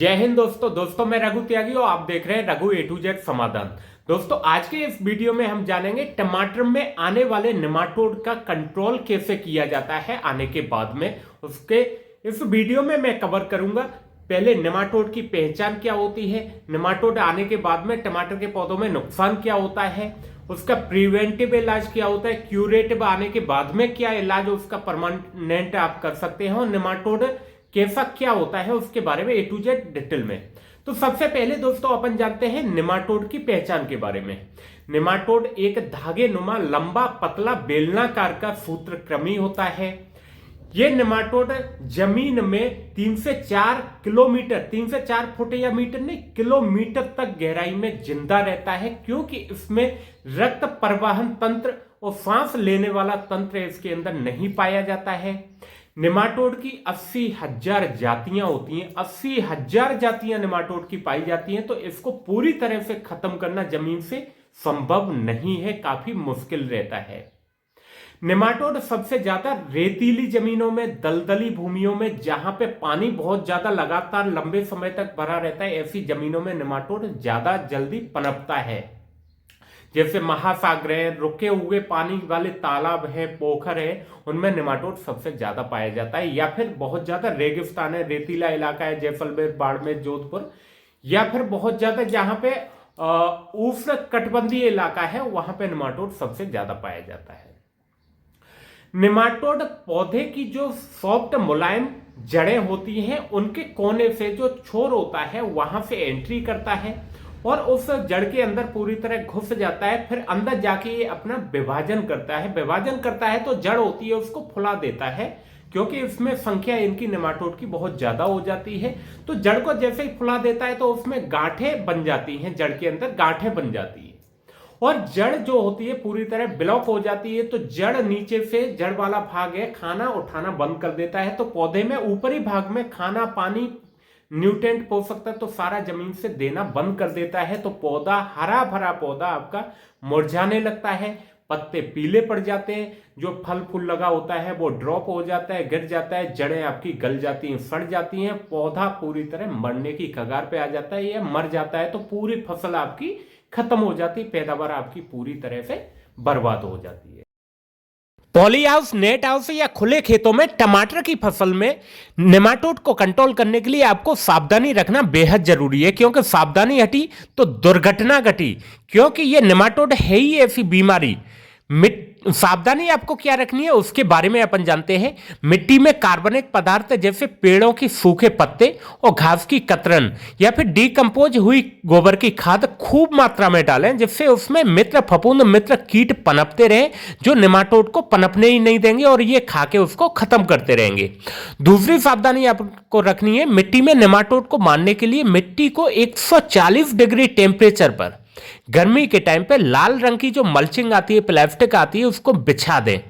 जय हिंद दोस्तों मैं रघु त्यागी और आप देख रहे हैं रघु ए टू जेड समाधान। दोस्तों आज के इस वीडियो में हम जानेंगे टमाटर में आने वाले नेमाटोड का कंट्रोल कैसे किया जाता है आने के बाद में। उसके इस वीडियो में मैं कवर करूंगा पहले नेमाटोड की पहचान क्या होती है, नेमाटोड आने के बाद में टमाटर के पौधों में नुकसान क्या होता है, उसका प्रिवेंटिव इलाज क्या होता है, क्यूरेटिव आने के बाद में क्या इलाज उसका परमानेंट आप कर सकते हैं, और नेमाटोड कैसा क्या होता है उसके बारे में ए टू जेड डिटेल में। तो सबसे पहले दोस्तों अपन जानते हैं नेमाटोड की पहचान के बारे में। नेमाटोड एक धागे नुमा लंबा पतला बेलनाकार का सूत्रकृमि होता है। यह नेमाटोड जमीन में 3 से 4 किलोमीटर, 3 से 4 फुट या मीटर नहीं किलोमीटर तक गहराई में जिंदा रहता है, क्योंकि इसमें रक्त परिवहन तंत्र और सांस लेने वाला तंत्र इसके अंदर नहीं पाया जाता है। नेमाटोड की 80,000 जातियां होती हैं, 80,000 जातियां नेमाटोड की पाई जाती हैं। तो इसको पूरी तरह से खत्म करना जमीन से संभव नहीं है, काफी मुश्किल रहता है। नेमाटोड सबसे ज्यादा रेतीली जमीनों में, दलदली भूमियों में, जहां पे पानी बहुत ज्यादा लगातार लंबे समय तक भरा रहता है, ऐसी जमीनों में नेमाटोड ज्यादा जल्दी पनपता है। जैसे महासागर है, रुके हुए पानी वाले तालाब है, पोखर है, उनमें नेमाटोड सबसे ज्यादा पाया जाता है। या फिर बहुत ज्यादा रेगिस्तान है, रेतीला इलाका है, जैसलमेर, बाड़मेर, जोधपुर, या फिर बहुत ज्यादा जहां पे उष्ण कटिबंधीय इलाका है, वहां पे नेमाटोड सबसे ज्यादा पाया जाता है। नेमाटोड पौधे की जो सॉफ्ट मुलायम जड़ें होती हैं, उनके कोने से जो छोर होता है वहां से एंट्री करता है और उस जड़ के अंदर पूरी तरह घुस जाता है। फिर अंदर जाके ये अपना विभाजन करता है। विभाजन करता है तो जड़ होती है उसको फुला देता है, क्योंकि इसमें संख्या इनकी नेमाटोड की बहुत ज्यादा हो जाती है। तो जड़ को जैसे ही फुला देता है तो उसमें गांठें बन जाती हैं, जड़ के अंदर गांठें बन जाती है और जड़ जो होती है पूरी तरह ब्लॉक हो जाती है। तो जड़ नीचे से, जड़ वाला भाग है, खाना उठाना बंद कर देता है। तो पौधे में ऊपरी भाग में खाना, पानी, न्यूट्रेंट पोषक तत्व तो सारा जमीन से देना बंद कर देता है। तो पौधा, हरा भरा पौधा आपका मुरझाने लगता है, पत्ते पीले पड़ जाते हैं, जो फल फूल लगा होता है वो ड्रॉप हो जाता है, गिर जाता है, जड़ें आपकी गल जाती हैं, सड़ जाती हैं, पौधा पूरी तरह मरने की कगार पे आ जाता है या मर जाता है। तो पूरी फसल आपकी खत्म हो जाती, पैदावार आपकी पूरी तरह से बर्बाद हो जाती है। पॉली हाउस, नेट हाउस या खुले खेतों में टमाटर की फसल में नेमाटोड को कंट्रोल करने के लिए आपको सावधानी रखना बेहद जरूरी है, क्योंकि सावधानी हटी तो दुर्घटना घटी। क्योंकि ये नेमाटोड है ही ऐसी बीमारी। सावधानी आपको क्या रखनी है उसके बारे में अपन जानते हैं। मिट्टी में कार्बनिक पदार्थ जैसे पेड़ों की सूखे पत्ते और घास की कतरन या फिर डिकम्पोज हुई गोबर की खाद खूब मात्रा में डालें, जिससे उसमें मित्र फफूंद, मित्र कीट पनपते रहें, जो नेमाटोड को पनपने ही नहीं देंगे और ये खा के उसको खत्म करते रहेंगे। दूसरी सावधानी आपको रखनी है, मिट्टी में नेमाटोड को मारने के लिए मिट्टी को 140 डिग्री टेम्परेचर पर गर्मी के टाइम पे लाल रंग की जो मल्चिंग आती है, प्लास्टिक आती है, उसको बिछा दें।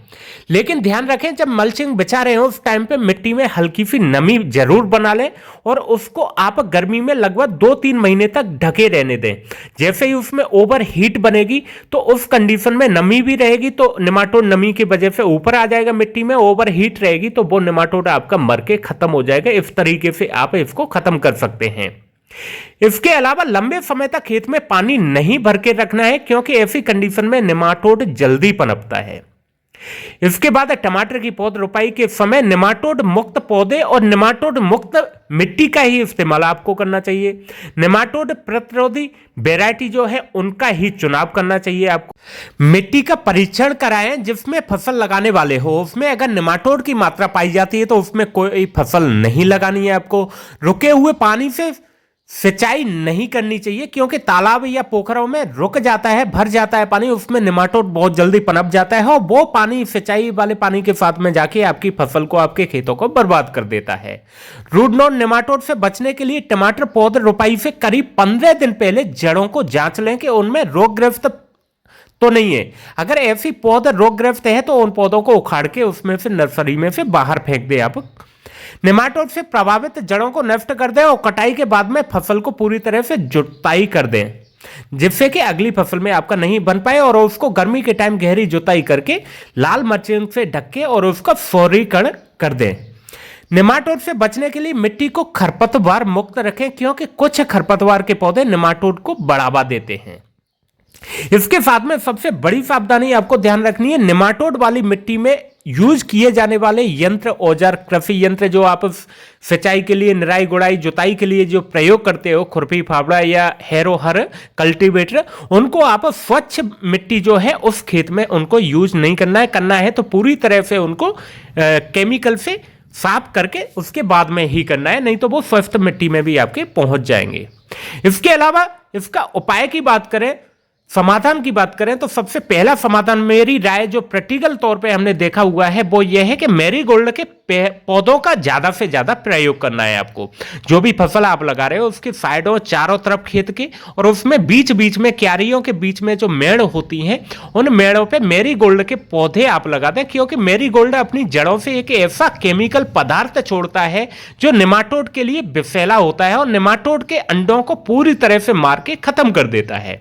लेकिन ध्यान रखें, जब मल्चिंग बिछा रहे हो उस टाइम पे मिट्टी में हल्की सी नमी जरूर बना लें और उसको आप गर्मी में लगभग 2-3 महीने तक ढके रहने दें। जैसे ही उसमें ओवर हीट बनेगी तो उस कंडीशन में नमी भी रहेगी, तो नेमाटोड नमी की वजह से ऊपर आ जाएगा मिट्टी में। ओवर हीट रहेगी तो वो नेमाटोड आपका मर के खत्म हो जाएगा। इस तरीके से आप इसको खत्म कर सकते हैं। इसके अलावा लंबे समय तक खेत में पानी नहीं भर के रखना है, क्योंकि ऐसी कंडीशन में नेमाटोड जल्दी पनपता है। इसके बाद टमाटर की पौध रोपाई के समय नेमाटोड मुक्त पौधे और नेमाटोड मुक्त मिट्टी का ही इस्तेमाल आपको करना चाहिए। नेमाटोड प्रतिरोधी वैरायटी जो है उनका ही चुनाव करना चाहिए आपको। मिट्टी का परीक्षण कराएं जिसमें फसल लगाने वाले हो। उसमें अगर नेमाटोड की मात्रा पाई जाती है तो उसमें कोई फसल नहीं लगानी है आपको। रुके हुए पानी से सिंचाई नहीं करनी चाहिए, क्योंकि तालाब या पोखरों में रुक जाता है, भर जाता है पानी, उसमें नेमाटोड बहुत जल्दी पनप जाता है और वो पानी सिंचाई वाले पानी के साथ में जाके आपकी फसल को, आपके खेतों को बर्बाद कर देता है। रूट नोड नेमाटोड से बचने के लिए टमाटर पौध रोपाई से करीब 15 दिन पहले जड़ों को जांच लें कि उनमें रोगग्रस्त तो नहीं है। अगर ऐसी पौध रोगग्रस्त है तो उन पौधों को उखाड़ के उसमें से नर्सरी में से बाहर फेंक दे आप। नेमाटोड से प्रभावित जड़ों को नष्ट कर दें और कटाई के बाद में फसल को पूरी तरह से जुताई कर दें, जिससे कि अगली फसल में आपका नहीं बन पाए, और उसको गर्मी के टाइम गहरी जुताई करके लाल मल्चिंग से ढक के और उसका फौरीकरण कर दें। नेमाटोड से बचने के लिए मिट्टी को खरपतवार मुक्त रखें, क्योंकि कुछ खरपतवार के पौधे नेमाटोड को बढ़ावा देते हैं। इसके साथ में सबसे बड़ी सावधानी आपको ध्यान रखनी है, नेमाटोड वाली मिट्टी में यूज किए जाने वाले यंत्र, औजार, कृषि यंत्र जो आप सिंचाई के लिए, निराई गुड़ाई, जुताई के लिए जो प्रयोग करते हो, खुरपी, फावड़ा या हैरो हर, कल्टीवेटर, उनको आप स्वच्छ मिट्टी जो है उस खेत में उनको यूज नहीं करना है तो पूरी तरह से उनको केमिकल से साफ करके उसके बाद में ही करना है, नहीं तो वो स्वस्थ मिट्टी में भी आपके पहुंच जाएंगे। इसके अलावा इसका उपाय की बात करें, समाधान की बात करें, तो सबसे पहला समाधान मेरी राय जो प्रैक्टिकल तौर पे हमने देखा हुआ है वो ये है कि मैरीगोल्ड के पौधों का ज्यादा से ज्यादा प्रयोग करना है आपको। जो भी फसल आप लगा रहे हो उसके साइडों, चारों तरफ खेत के, और उसमें बीच बीच में, क्यारियों के बीच में जो मेड़ होती हैं, उन मेड़ों पे मैरीगोल्ड के पौधे आप लगा दें, क्योंकि मैरीगोल्ड अपनी जड़ों से एक ऐसा केमिकल पदार्थ छोड़ता है जो नेमाटोड के लिए विषैला होता है और नेमाटोड के अंडों को पूरी तरह से मार के खत्म कर देता है।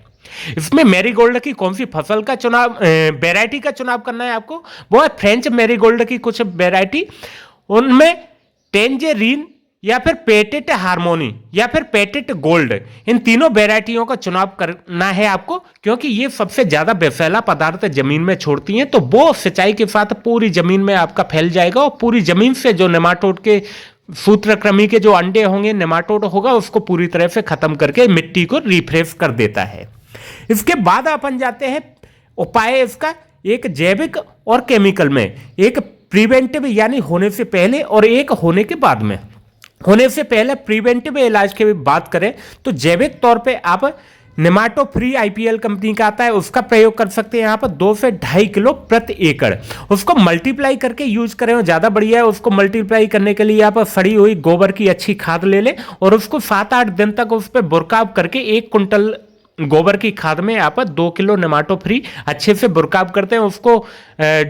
इसमें मैरीगोल्ड की कौन सी फसल का चुनाव, वैरायटी का चुनाव करना है आपको, वो है फ्रेंच मैरीगोल्ड की कुछ वैरायटी, उनमें टेंजेरीन या फिर पेटेट हार्मोनी या फिर पेटेट गोल्ड, इन तीनों वैरायटियों का चुनाव करना है आपको, क्योंकि ये सबसे ज्यादा विषैला पदार्थ जमीन में छोड़ती हैं, तो वो सिंचाई के साथ पूरी जमीन में आपका फैल जाएगा और पूरी जमीन से जो नेमाटोड के सूत्रकृमि के जो अंडे होंगे, नेमाटोड होगा, उसको पूरी तरह से खत्म करके मिट्टी को रिफ्रेश कर देता है। इसके बाद अपन जाते हैं उपाय इसका, एक जैविक और केमिकल में, एक प्रिवेंटिव यानी होने से पहले और एक होने के बाद में। होने से पहले प्रिवेंटिव इलाज की बात करें तो जैविक तौर पे आप नेमाटो फ्री आईपीएल कंपनी का आता है, उसका प्रयोग कर सकते हैं यहाँ पर 2 से 2.5 किलो प्रति एकड़। उसको मल्टीप्लाई करके यूज करें, ज्यादा बढ़िया है। उसको मल्टीप्लाई करने के लिए आप सड़ी हुई गोबर की अच्छी खाद ले लें और उसको 7-8 दिन तक उस पर बुरकाव करके 1 कुंटल गोबर की खाद में आप 2 किलो नेमाटो फ्री अच्छे से बुरकाव करते हैं, उसको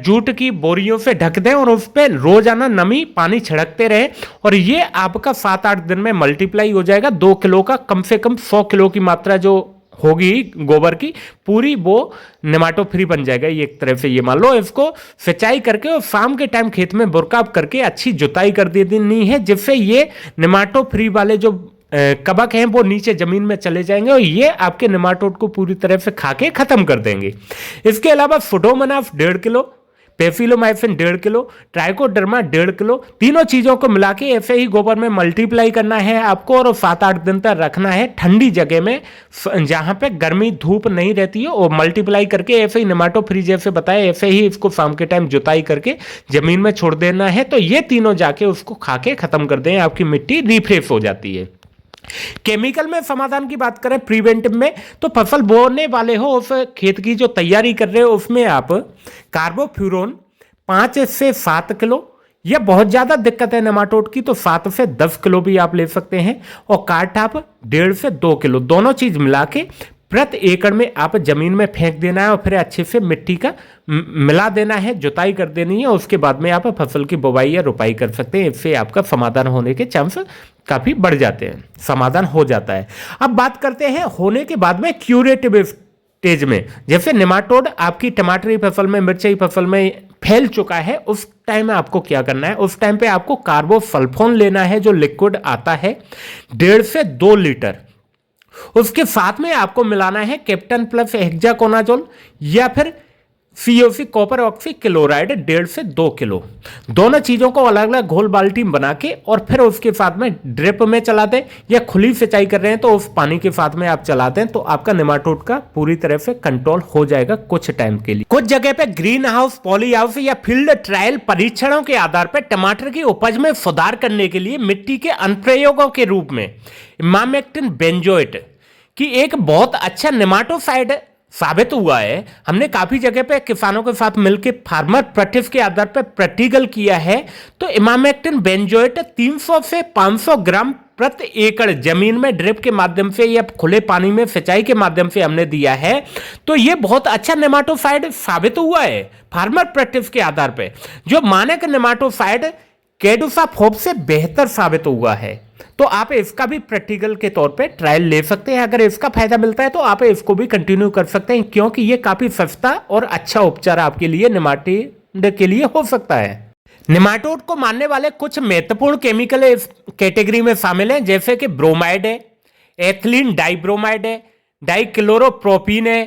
जूट की बोरियों से ढक दें और उस पर रोजाना नमी पानी छिड़कते रहें और ये आपका 7-8 दिन में मल्टीप्लाई हो जाएगा। 2 किलो का कम से कम 100 किलो की मात्रा जो होगी गोबर की पूरी, वो नेमाटो फ्री बन जाएगा। ये एक तरह से ये मान लो, इसको सिंचाई करके और शाम के टाइम खेत में बुरकाव करके अच्छी जुताई कर देनी है, जिससे ये नेमाटो फ्री वाले जो कवक हैं वो नीचे जमीन में चले जाएंगे और ये आपके नेमाटोड को पूरी तरह से खा के खत्म कर देंगे। इसके अलावा pseudomonas 1.5 kilo, paecilomyces 1.5 kilo, trichoderma 1.5 kilo, तीनों चीजों को मिला के ऐसे ही गोबर में मल्टीप्लाई करना है आपको और 7-8 दिन तक रखना है ठंडी जगह में जहां पे गर्मी धूप नहीं रहती है, और मल्टीप्लाई करके ऐसे ही नेमाटो फ्री जैसे बताया ऐसे ही इसको शाम के टाइम जुताई करके जमीन में छोड़ देना है, तो ये तीनों जाके उसको खा के खत्म कर दें, आपकी मिट्टी रिफ्रेश हो जाती है। केमिकल में समाधान की बात करें प्रिवेंटिव में, तो फसल बोने वाले हो उस खेत की जो तैयारी कर रहे हो उसमें आप कार्बोफ्यूरॉन 5 से 7 किलो, यह बहुत ज्यादा दिक्कत है नेमाटोड की तो 7 से 10 किलो भी आप ले सकते हैं, और कार्टाप 1.5 से 2 किलो, दोनों चीज मिला के प्रति एकड़ में आप जमीन में फेंक देना है और फिर अच्छे से मिट्टी का मिला देना है, जुताई कर देनी है, उसके बाद में आप फसल की बुवाई या रुपाई कर सकते हैं। इससे आपका समाधान होने के चांस काफी बढ़ जाते हैं, समाधान हो जाता है। अब बात करते हैं होने के बाद में क्यूरेटिव स्टेज में, जैसे नेमाटोड आपकी टमाटरी फसल में, मिर्ची फसल में फैल चुका है, उस टाइम आपको क्या करना है, उस टाइम पे आपको कार्बोसल्फोन लेना है जो लिक्विड आता है 1.5 से 2 लीटर, उसके साथ में आपको मिलाना है कैप्टन प्लस हेक्साकोनाजोल या फिर COC कॉपर ऑक्सी क्लोराइड 1.5 से 2 किलो, दोनों चीजों को अलग अलग घोल बाल्टी में बना के और फिर उसके साथ में ड्रिप में चला दें या खुली सिंचाई कर रहे हैं तो उस पानी के साथ में आप चला दें, तो आपका नेमाटोड का पूरी तरह से कंट्रोल हो जाएगा कुछ टाइम के लिए। कुछ जगह पे ग्रीन हाउस, पॉली हाउस या फील्ड ट्रायल परीक्षणों के आधार पर टमाटर की उपज में सुधार करने के लिए मिट्टी के अनुप्रयोगों के रूप में इमामेक्टिन बेंजोएट की एक बहुत अच्छा नेमाटोसाइड साबित हुआ है। हमने काफी जगह पे किसानों के साथ मिलकर फार्मर प्रैक्टिस के आधार पर प्रैक्टिकल किया है, तो इमामेक्टिन बेंजोएट 300 से 500 ग्राम प्रति एकड़ जमीन में ड्रिप के माध्यम से या खुले पानी में सिंचाई के माध्यम से हमने दिया है, तो ये बहुत अच्छा नेमाटोसाइड साबित हुआ है फार्मर प्रैक्टिस के आधार पर। जो मानक नेमाटोसाइड कैडुसाफॉप से बेहतर साबित हुआ है, तो आप इसका भी प्रैक्टिकल के तौर पे ट्रायल ले सकते हैं। अगर इसका फायदा मिलता है तो आप इसको भी कंटिन्यू कर सकते हैं, क्योंकि ये काफी सस्ता और अच्छा उपचार आपके लिए नेमाटिड के लिए हो सकता है। निमाटोड को मारने वाले कुछ महत्वपूर्ण केमिकल इस कैटेगरी में शामिल हैं, जैसे कि ब्रोमाइड है, एथिलीन डाइब्रोमाइड है, डाइक्लोरोप्रोपीन है,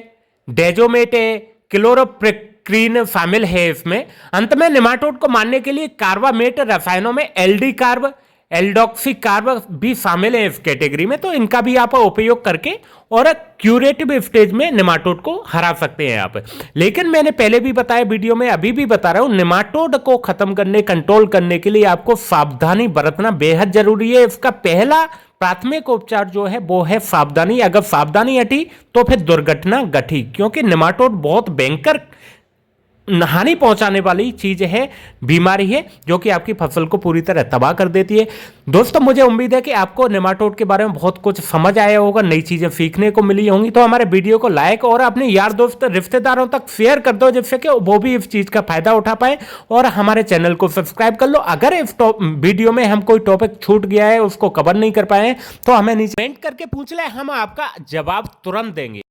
डेजोमेट है, क्लोरोप्रिक्रीन शामिल है इसमें। अंत में निमाटोड को मारने के लिए कार्बामेट रसायनों में एल्डी कार्ब, एल्डोक्सी कार्ब भी शामिल है इस कैटेगरी में, तो इनका भी आप उपयोग करके और क्यूरेटिव स्टेज में निमाटोड को हरा सकते हैं आप। लेकिन मैंने पहले भी बताया वीडियो में, अभी भी बता रहा हूं, निमाटोड को खत्म करने, कंट्रोल करने के लिए आपको सावधानी बरतना बेहद जरूरी है। इसका पहला प्राथमिक उपचार जो है वो है सावधानी। अगर सावधानी हटी तो फिर दुर्घटना घटी, क्योंकि निमाटोड बहुत भयंकर हानि पहुंचाने वाली चीज है, बीमारी है, जो कि आपकी फसल को पूरी तरह तबाह कर देती है। दोस्तों, मुझे उम्मीद है कि आपको नेमाटोड के बारे में बहुत कुछ समझ आया होगा, नई चीजें सीखने को मिली होंगी। तो हमारे वीडियो को लाइक और अपने यार दोस्त रिश्तेदारों तक शेयर कर दो, जिससे कि वो भी इस चीज का फायदा उठा पाए, और हमारे चैनल को सब्सक्राइब कर लो। अगर इस वीडियो में हम कोई टॉपिक छूट गया है, उसको कवर नहीं कर पाए, तो हमें नीचे कमेंट करके पूछ ले, हम आपका जवाब तुरंत देंगे।